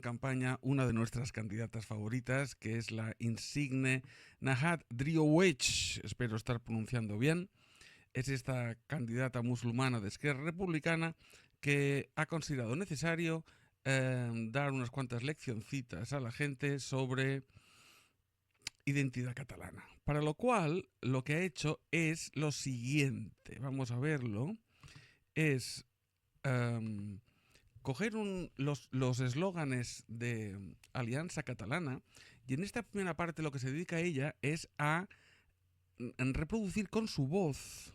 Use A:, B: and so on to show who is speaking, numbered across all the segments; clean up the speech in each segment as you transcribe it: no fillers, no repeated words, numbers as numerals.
A: en campaña una de nuestras candidatas favoritas, que es la insigne Najat Driouech, espero estar pronunciando bien. Es esta candidata musulmana de Esquerra Republicana que ha considerado necesario dar unas cuantas leccioncitas a la gente sobre identidad catalana. Para lo cual, lo que ha hecho es lo siguiente. Vamos a verlo. Es coger los eslóganes de Alianza Catalana y en esta primera parte lo que se dedica a ella es a reproducir con su voz,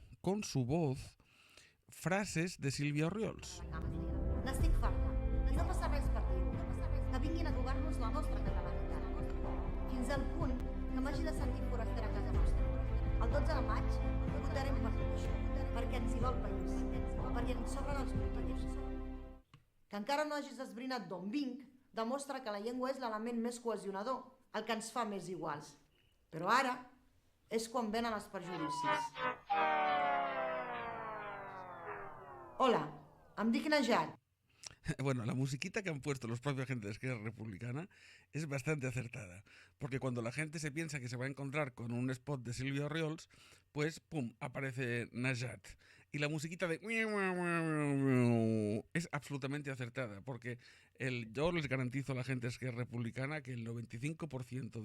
A: frases de Sílvia Orriols.
B: N'estic farta. I no passa res per dir-ho. Que vinguin a robar-nos la nostra catalanitat. Fins al punt que m'hagi de sentir forastera a casa nostra. El 12 de maig votarem per tot això, perquè ens hi va el país, perquè ens sobren els motius. Que encara no hagis esbrinat d'on vinc demostra que la llengua és l'element més cohesionador, el que ens fa més iguals. Però ara és quan venen els perjudicis. Hola, em dic Najat.
A: Bueno, la musiquita que han puesto los propios agentes de Esquerra Republicana es bastante acertada, porque cuando la gente se piensa que se va a encontrar con un spot de Sílvia Orriols, pues pum, aparece Najat. Y la musiquita de es absolutamente acertada, porque yo les garantizo a la gente de Esquerra Republicana que el 95%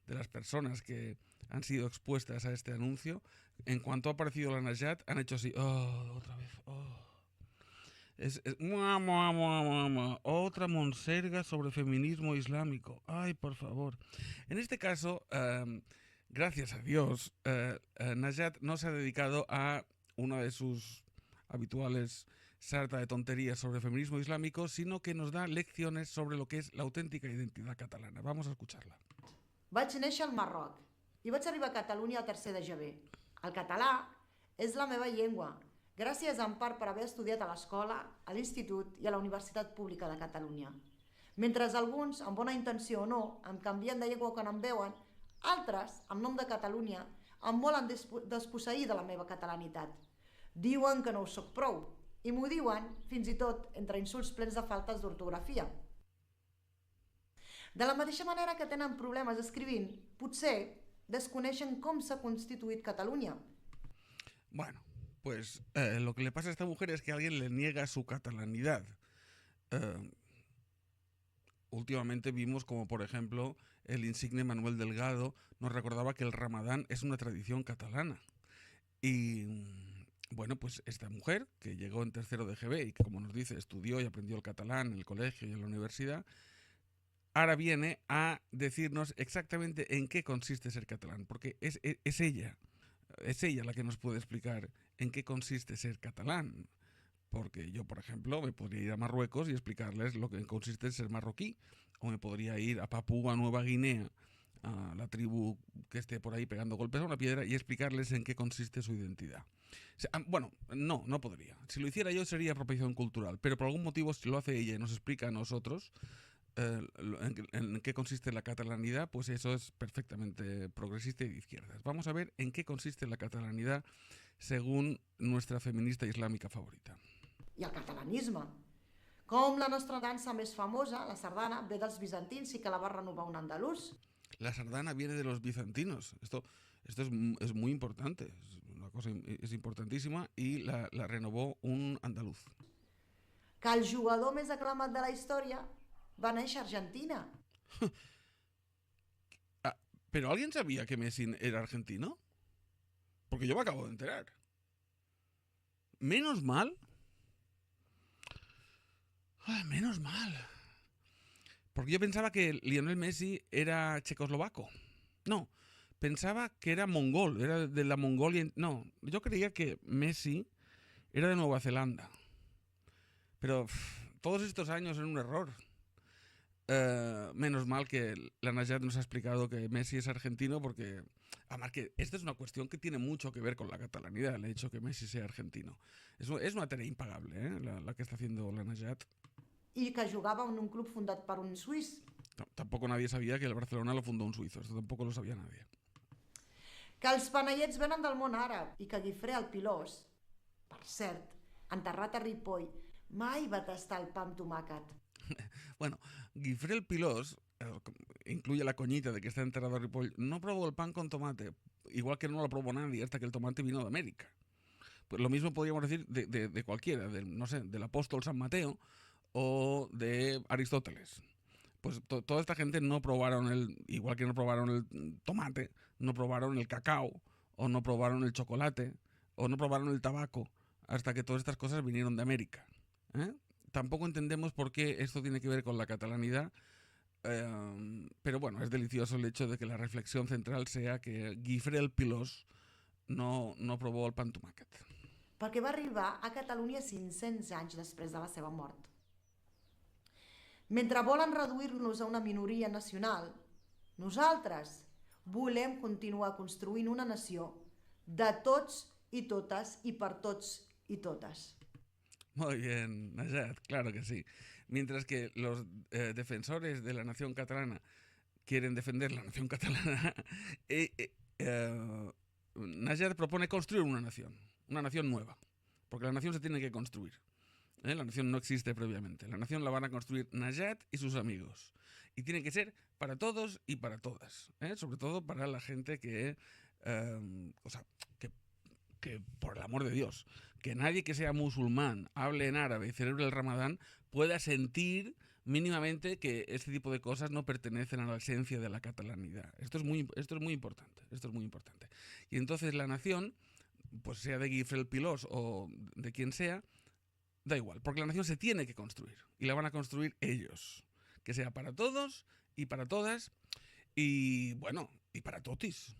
A: de las personas que han sido expuestas a este anuncio, en cuanto ha aparecido la Najat, han hecho así, otra vez, otra monserga sobre feminismo islámico. Ay, por favor. En este caso, gracias a Dios, Najat no se ha dedicado a una de sus habituales sarta de tonterías sobre feminismo islámico, sino que nos da lecciones sobre lo que es la auténtica identidad catalana. Vamos a escucharla.
B: Vaig néixer al Marroc i vaig arribar a Catalunya el 3 de gener. El català és la meva llengua, gràcies en part per haver estudiat a l'escola, a l'institut i a la Universitat Pública de Catalunya. Mentre alguns, amb bona intenció o no, em canvien de llengua quan em veuen, altres, en nom de Catalunya, em volen desposseir de la meva catalanitat. Diuen que no ho soc prou, i m'ho diuen fins i tot entre insults plens de faltes d'ortografia. De la mateixa manera que tenen problemes escrivint, potser desconeixen com s'ha constituït Catalunya.
A: Bueno, pues lo que le pasa a esta mujer es que alguien le niega su catalanidad. Últimamente vimos como, por ejemplo, el insigne Manuel Delgado nos recordaba que el Ramadán es una tradición catalana. Y bueno, pues esta mujer, que llegó en tercero de GB y que, como nos dice, estudió y aprendió el catalán en el colegio y en la universidad, ahora viene a decirnos exactamente en qué consiste ser catalán, porque es ella la que nos puede explicar en qué consiste ser catalán. Porque yo, por ejemplo, me podría ir a Marruecos y explicarles lo que consiste en ser marroquí, o me podría ir a Papúa Nueva Guinea, a la tribu que esté por ahí pegando golpes a una piedra, y explicarles en qué consiste su identidad. O sea, bueno, no podría. Si lo hiciera yo sería apropiación cultural, pero por algún motivo, si lo hace ella y nos explica a nosotros en qué consiste la catalanidad, pues eso es perfectamente progresista y de izquierdas. Vamos a ver en qué consiste la catalanidad según nuestra feminista islámica favorita.
B: I el catalanisme. Com la nostra dansa més famosa, la sardana, ve dels bizantins i que la va renovar un andalús.
A: La sardana viene de los bizantinos. Esto es muy importante. Es importantísima y la renovó un andaluz.
B: Que el jugador més aclamat de la història va néixer a Argentina.
A: ¿Pero alguien sabía que Messi era argentino? Porque yo me acabo de enterar. Menos mal. Menos mal. Porque yo pensaba que Lionel Messi era checoslovaco. No, pensaba que era mongol, era de la Mongolia. No, yo creía que Messi era de Nueva Zelanda. Pero todos estos años en un error. Menos mal que la Najat nos ha explicado que Messi es argentino, porque además que esta es una cuestión que tiene mucho que ver con la catalanidad, el hecho que Messi sea argentino. Es una tarea impagable, la que está haciendo la Najat.
B: I que jugava en un club fundat per un suís.
A: Tampoco nadie sabía que el Barcelona lo fundó un suizo, esto tampoco lo sabía nadie.
B: Que els panellets venen del món àrab i que Guifré el Pilós, per cert, enterrat a Ripoll, mai va tastar el pa amb tomàquet.
A: Bueno, Guifré el Pilós, incluye la coñita de que está enterrado a Ripoll, no probó el pan con tomate, igual que no lo probó nadie hasta que el tomate vino de América. Pues lo mismo podríamos decir de cualquiera, no sé, del apóstol San Mateo o de Aristóteles. Pues toda esta gente no probaron igual que no probaron el tomate, no probaron el cacao, o no probaron el chocolate, o no probaron el tabaco, hasta que todas estas cosas vinieron de América. Tampoco entendemos por qué esto tiene que ver con la catalanidad, pero bueno, es delicioso el hecho de que la reflexión central sea que Guifré el Pilós no provó el pan tomàquet.
B: Perquè va arribar a Catalunya 500 anys després de la seva mort. Mentre volen reduir-nos a una minoria nacional, nosaltres volem continuar construint una nació de tots i totes i per tots i totes.
A: Muy bien, Najat, claro que sí. Mientras que los defensores de la nación catalana quieren defender la nación catalana, Najat propone construir una nación nueva, porque la nación se tiene que construir. La nación no existe previamente. La nación la van a construir Najat y sus amigos. Y tiene que ser para todos y para todas. Sobre todo para la gente que por el amor de Dios, que nadie que sea musulmán, hable en árabe y celebre el Ramadán pueda sentir mínimamente que este tipo de cosas no pertenecen a la esencia de la catalanidad. Esto es muy importante. Y entonces la nación, pues sea de Guifré el Pilós o de quien sea, da igual, porque la nación se tiene que construir y la van a construir ellos. Que sea para todos y para todas y, bueno, y para totis.